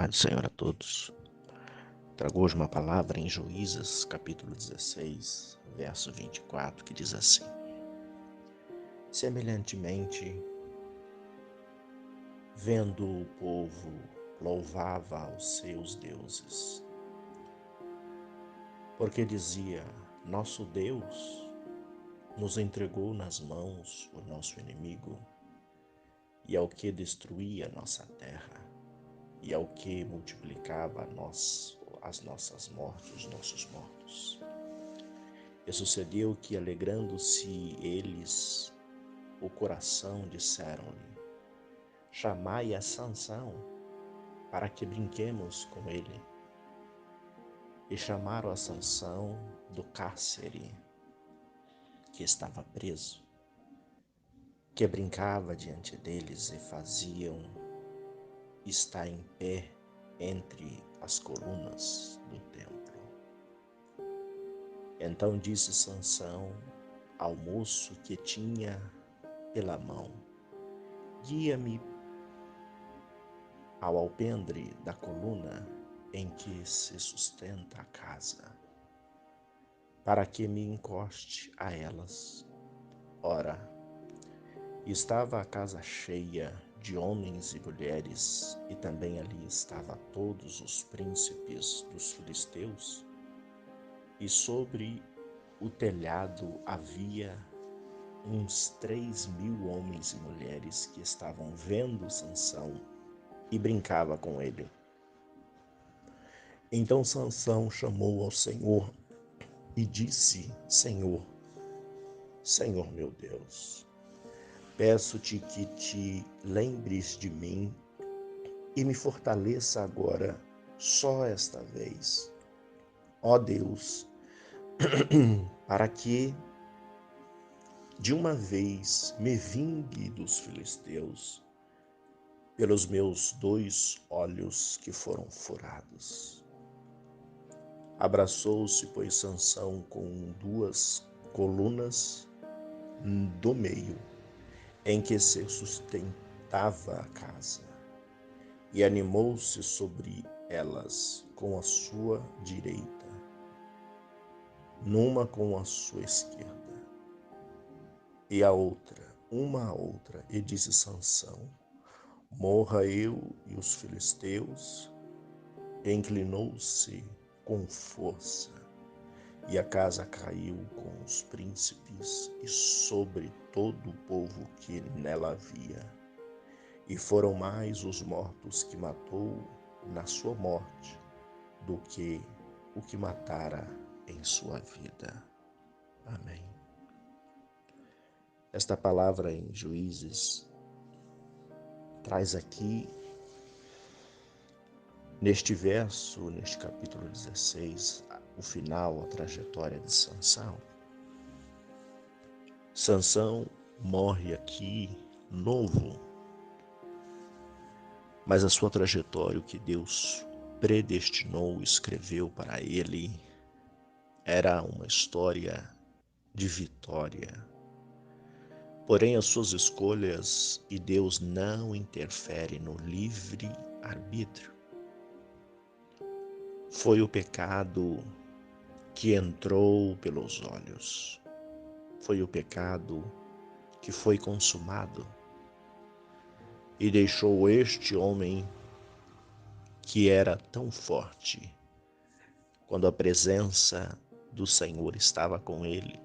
Paz do Senhor a todos. Trago hoje uma palavra em Juízes, capítulo 16, verso 24, que diz assim: Semelhantemente, vendo o povo, louvava aos seus deuses, porque dizia: Nosso Deus nos entregou nas mãos o nosso inimigo, e ao que destruía nossa terra, e ao que multiplicava as nossas mortes, os nossos mortos. E sucedeu que, alegrando-se eles, o coração, disseram-lhe: Chamai a Sansão, para que brinquemos com ele. E chamaram a Sansão do cárcere, que estava preso, que brincava diante deles e faziam estar em pé entre as colunas do templo. Então disse Sansão ao moço que tinha pela mão: Guia-me ao alpendre da coluna em que se sustenta a casa, para que me encoste a elas. Ora, estava a casa cheia de homens e mulheres, e também ali estavam todos os príncipes dos filisteus, e sobre o telhado havia uns 3.000 homens e mulheres que estavam vendo Sansão e brincava com ele. Então Sansão chamou ao Senhor e disse: Senhor meu Deus, peço-te que te lembres de mim e me fortaleça agora, só esta vez, ó Deus, para que de uma vez me vingue dos filisteus pelos meus 2 olhos que foram furados. Abraçou-se, pois, Sansão com 2 colunas do meio, em que se sustentava a casa, e animou-se sobre elas com a sua direita, numa com a sua esquerda, e uma a outra, e disse Sansão: Morra eu e os filisteus. E inclinou-se com força, e a casa caiu com os príncipes e sobre todo o povo que nela havia. E foram mais os mortos que matou na sua morte do que o que matara em sua vida. Amém. Esta palavra em Juízes traz aqui, neste verso, neste capítulo 16, o final, a trajetória de Sansão. Sansão morre aqui novo, mas a sua trajetória, o que Deus predestinou, escreveu para ele, era uma história de vitória. Porém, as suas escolhas, e Deus não interfere no livre arbítrio. Foi o pecado que entrou pelos olhos. Foi o pecado que foi consumado e deixou este homem, que era tão forte, quando a presença do Senhor estava com ele,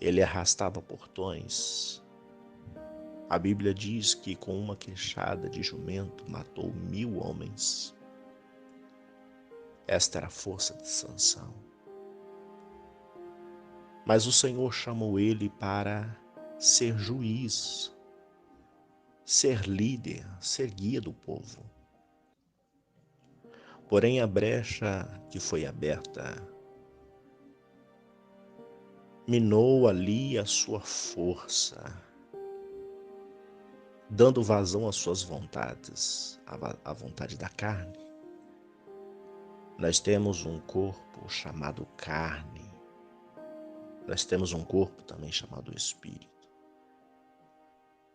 ele arrastava portões. A Bíblia diz que com uma queixada de jumento matou 1.000 homens. Esta era a força de Sansão. Mas o Senhor chamou ele para ser juiz, ser líder, ser guia do povo. Porém, a brecha que foi aberta minou ali a sua força, dando vazão às suas vontades, à vontade da carne. Nós temos um corpo chamado carne. Nós temos um corpo também chamado espírito.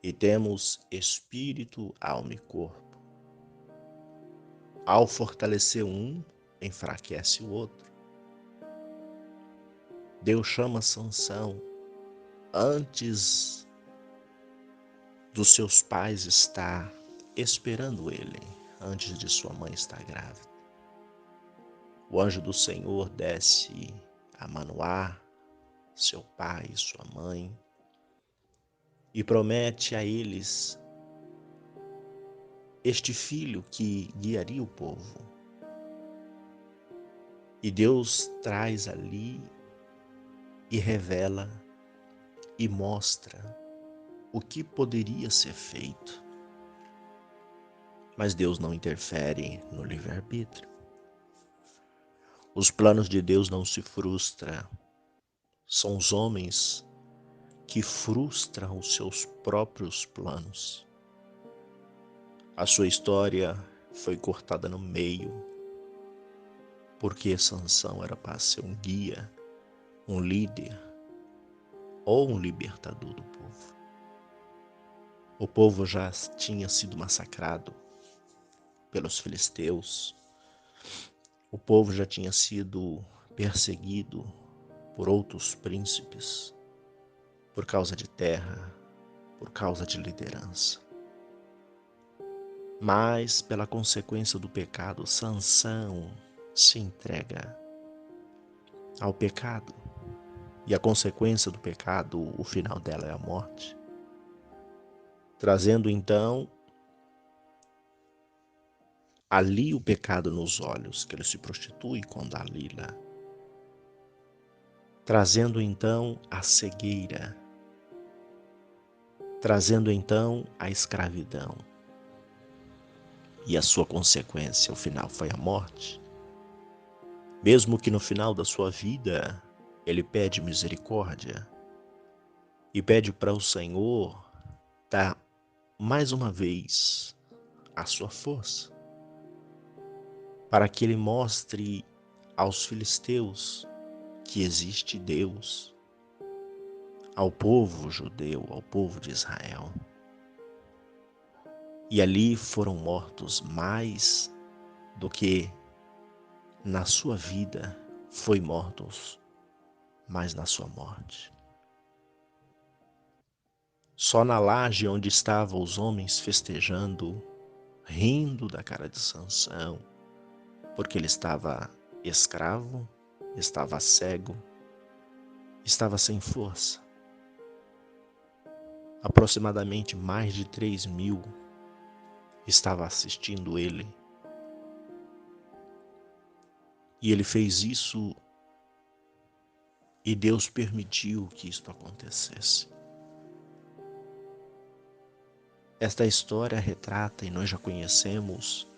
E temos espírito, alma e corpo. Ao fortalecer um, enfraquece o outro. Deus chama Sansão antes dos seus pais estar esperando ele, antes de sua mãe estar grávida. O anjo do Senhor desce a Manoá, seu pai e sua mãe, e promete a eles este filho que guiaria o povo. E Deus traz ali e revela e mostra o que poderia ser feito. Mas Deus não interfere no livre-arbítrio. Os planos de Deus não se frustram. São os homens que frustram os seus próprios planos. A sua história foi cortada no meio, porque Sansão era para ser um guia, um líder ou um libertador do povo. O povo já tinha sido massacrado pelos filisteus. O povo já tinha sido perseguido por outros príncipes, por causa de terra, por causa de liderança. Mas, pela consequência do pecado, Sansão se entrega ao pecado. E a consequência do pecado, o final dela é a morte. Trazendo então ali o pecado nos olhos, que ele se prostitui com Dalila. Trazendo então a cegueira. Trazendo então a escravidão. E a sua consequência, o final, foi a morte. Mesmo que no final da sua vida ele pede misericórdia e pede para o Senhor dar mais uma vez a sua força, para que ele mostre aos filisteus que existe Deus, ao povo judeu, ao povo de Israel. E ali foram mortos mais do que na sua vida foi mortos, mais na sua morte. Só na laje onde estavam os homens festejando, rindo da cara de Sansão, porque ele estava escravo, estava cego, estava sem força. Aproximadamente mais de 3.000 estava assistindo ele. E ele fez isso e Deus permitiu que isto acontecesse. Esta história retrata, e nós já conhecemos,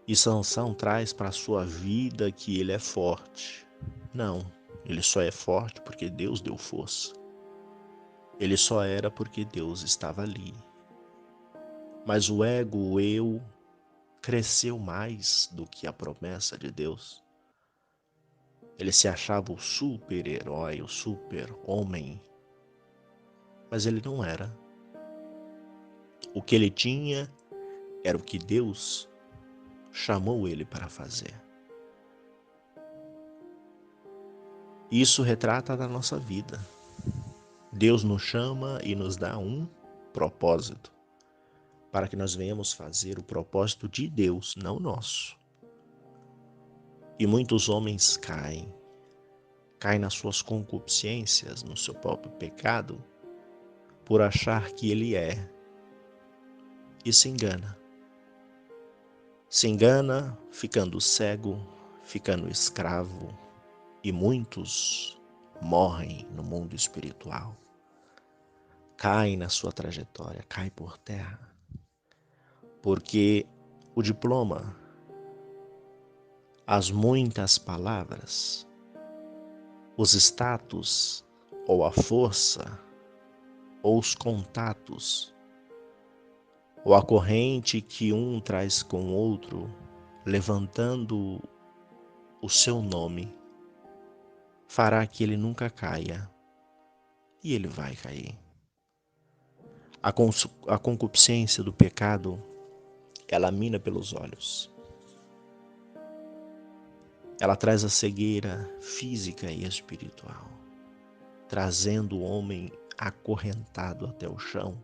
e Sansão traz para a sua vida que ele é forte. Não, ele só é forte porque Deus deu força. Ele só era porque Deus estava ali. Mas o ego, o eu, cresceu mais do que a promessa de Deus. Ele se achava o super-herói, o super-homem, mas ele não era. O que ele tinha era o que Deus chamou ele para fazer. Isso retrata a nossa vida. Deus nos chama e nos dá um propósito, para que nós venhamos fazer o propósito de Deus, não nosso. E muitos homens caem nas suas concupiscências, no seu próprio pecado, por achar que ele é, e se engana. Se engana ficando cego, ficando escravo, e muitos morrem no mundo espiritual. Caem na sua trajetória, caem por terra, porque o diploma, as muitas palavras, os status, ou a força, ou os contatos, ou a corrente que um traz com o outro, levantando o seu nome, fará que ele nunca caia, e ele vai cair. A concupiscência do pecado, ela mina pelos olhos. Ela traz a cegueira física e espiritual, trazendo o homem acorrentado até o chão,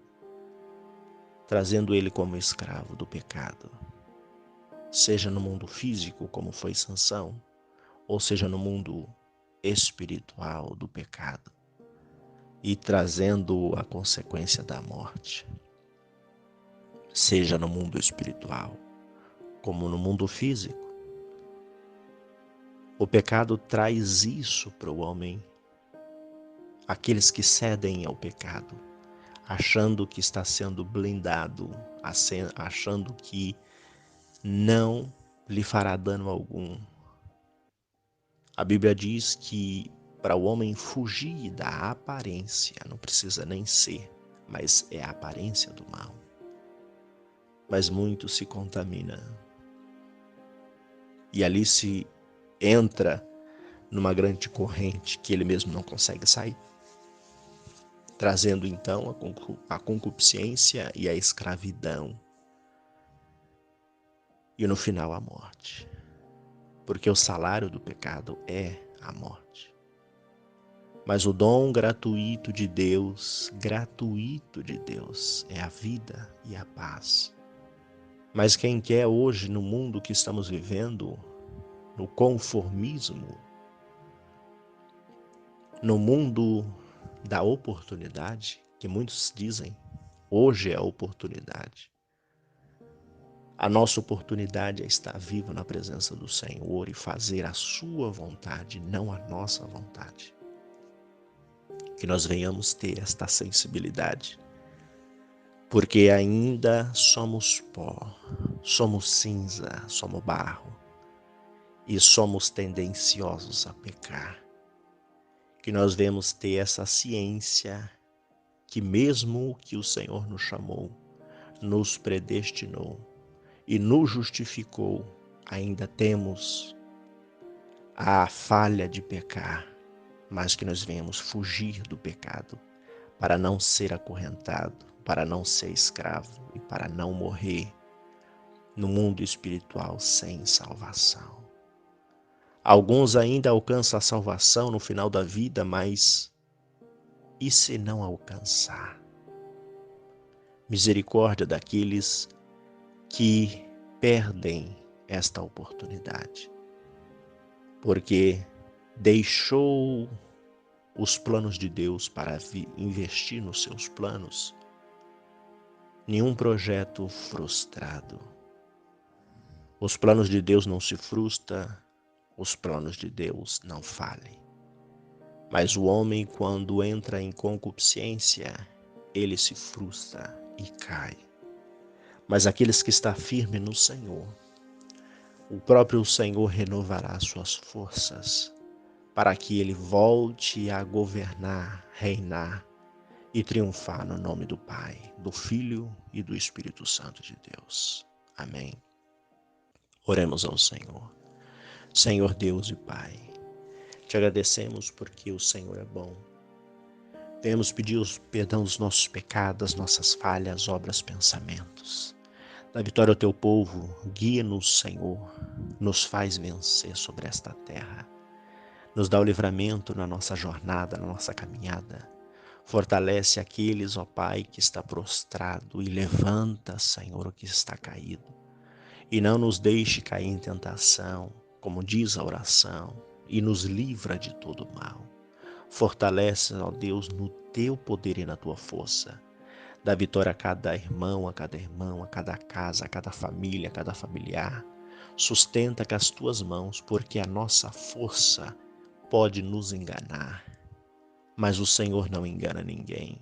trazendo ele como escravo do pecado, seja no mundo físico, como foi Sansão, ou seja no mundo espiritual do pecado, e trazendo a consequência da morte, seja no mundo espiritual, como no mundo físico. O pecado traz isso para o homem. Aqueles que cedem ao pecado, achando que está sendo blindado, achando que não lhe fará dano algum. A Bíblia diz que para o homem fugir da aparência, não precisa nem ser, mas é a aparência do mal. Mas muito se contamina. E ali se entra numa grande corrente que ele mesmo não consegue sair, trazendo então a concupiscência e a escravidão. E no final a morte. Porque o salário do pecado é a morte. Mas o dom gratuito de Deus, é a vida e a paz. Mas quem quer hoje, no mundo que estamos vivendo, no conformismo, no mundo da oportunidade, que muitos dizem, hoje é a oportunidade. A nossa oportunidade é estar vivo na presença do Senhor e fazer a sua vontade, não a nossa vontade. Que nós venhamos ter esta sensibilidade, porque ainda somos pó, somos cinza, somos barro e somos tendenciosos a pecar. Que nós venhamos ter essa ciência que mesmo que o Senhor nos chamou, nos predestinou e nos justificou, ainda temos a falha de pecar, mas que nós venhamos fugir do pecado para não ser acorrentado, para não ser escravo e para não morrer no mundo espiritual sem salvação. Alguns ainda alcançam a salvação no final da vida, mas e se não alcançar? Misericórdia daqueles que perdem esta oportunidade, porque deixou os planos de Deus para investir nos seus planos. Nenhum projeto frustrado. Os planos de Deus não se frustram, os planos de Deus não falhem. Mas o homem, quando entra em concupiscência, ele se frustra e cai. Mas aqueles que estão firmes no Senhor, o próprio Senhor renovará suas forças para que ele volte a governar, reinar e triunfar no nome do Pai, do Filho e do Espírito Santo de Deus. Amém. Oremos ao Senhor. Senhor Deus e Pai, te agradecemos porque o Senhor é bom. Venhamos pedir o perdão dos nossos pecados, nossas falhas, obras, pensamentos. Dá vitória ao teu povo, guia-nos, Senhor, nos faz vencer sobre esta terra. Nos dá o livramento na nossa jornada, na nossa caminhada. Fortalece aqueles, ó Pai, que está prostrado e levanta, Senhor, o que está caído. E não nos deixe cair em tentação, como diz a oração, e nos livra de todo mal. Fortalece, ó Deus, no teu poder e na tua força. Dá vitória a cada irmão, a cada irmã, a cada casa, a cada família, a cada familiar. Sustenta com as tuas mãos, porque a nossa força pode nos enganar, mas o Senhor não engana ninguém.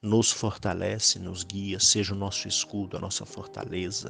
Nos fortalece, nos guia, seja o nosso escudo, a nossa fortaleza,